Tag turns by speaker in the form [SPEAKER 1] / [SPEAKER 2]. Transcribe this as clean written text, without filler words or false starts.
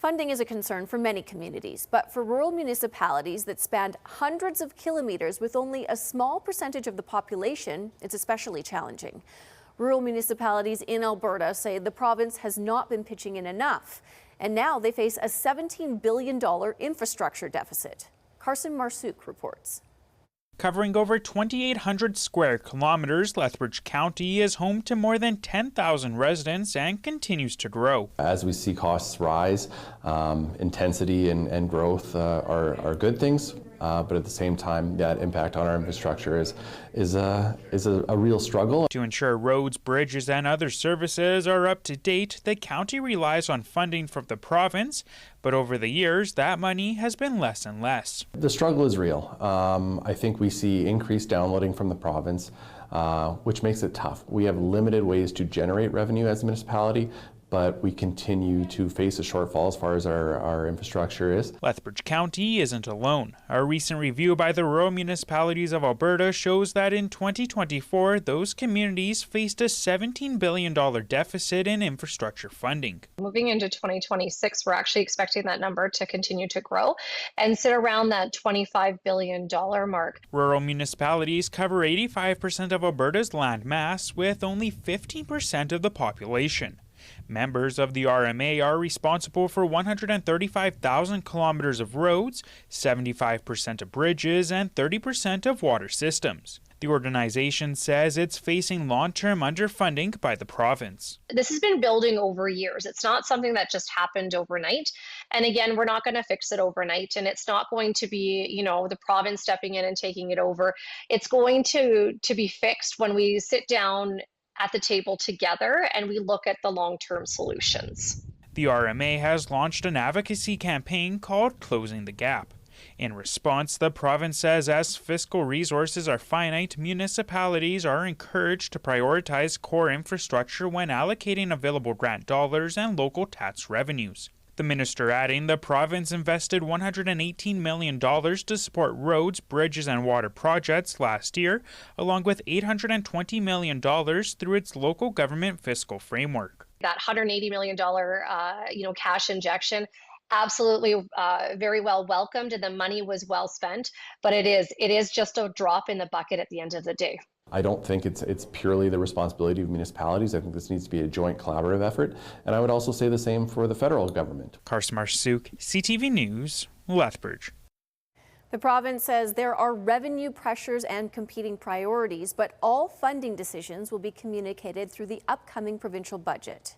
[SPEAKER 1] Funding is a concern for many communities, but for rural municipalities that span hundreds of kilometers with only a small percentage of the population, it's especially challenging. Rural municipalities in Alberta say the province has not been pitching in enough, and now they face a $17 billion infrastructure deficit. Carson Marsouk reports.
[SPEAKER 2] Covering over 2,800 square kilometers, Lethbridge County is home to more than 10,000 residents and continues to grow.
[SPEAKER 3] As we see costs rise, intensity and growth are good things, but at the same time, that impact on our infrastructure is a real struggle.
[SPEAKER 2] To ensure roads, bridges, and other services are up to date, the county relies on funding from the province, but over the years, that money has been less and less.
[SPEAKER 3] The struggle is real. I think we see increased downloading from the province, which makes it tough. We have limited ways to generate revenue as a municipality, but we continue to face a shortfall as far as our infrastructure is.
[SPEAKER 2] Lethbridge County isn't alone. A recent review by the Rural Municipalities of Alberta shows that in 2024, those communities faced a $17 billion deficit in infrastructure funding.
[SPEAKER 4] Moving into 2026, we're actually expecting that number to continue to grow and sit around that $25 billion mark.
[SPEAKER 2] Rural municipalities cover 85% of Alberta's land mass, with only 15% of the population. Members of the RMA are responsible for 135,000 kilometers of roads, 75% of bridges, and 30% of water systems. The organization says it's facing long-term underfunding by the province.
[SPEAKER 4] This has been building over years. It's not something that just happened overnight. And again, we're not going to fix it overnight. And it's not going to be, the province stepping in and taking it over. It's going to be fixed when we sit down at the table together and we look at the long-term solutions.
[SPEAKER 2] The RMA has launched an advocacy campaign called Closing the Gap. In response, the province says as fiscal resources are finite, municipalities are encouraged to prioritize core infrastructure when allocating available grant dollars and local tax revenues. The minister adding the province invested $118 million to support roads, bridges, and water projects last year, along with $820 million through its local government fiscal framework.
[SPEAKER 4] That $180 million cash injection, absolutely very well welcomed, and the money was well spent, but it is just a drop in the bucket at the end of the day.
[SPEAKER 3] I don't think it's purely the responsibility of municipalities. I think this needs to be a joint collaborative effort, and I would also say the same for the federal government.
[SPEAKER 2] Carson Marsouk, CTV News, Lethbridge.
[SPEAKER 1] The province says there are revenue pressures and competing priorities, but all funding decisions will be communicated through the upcoming provincial budget.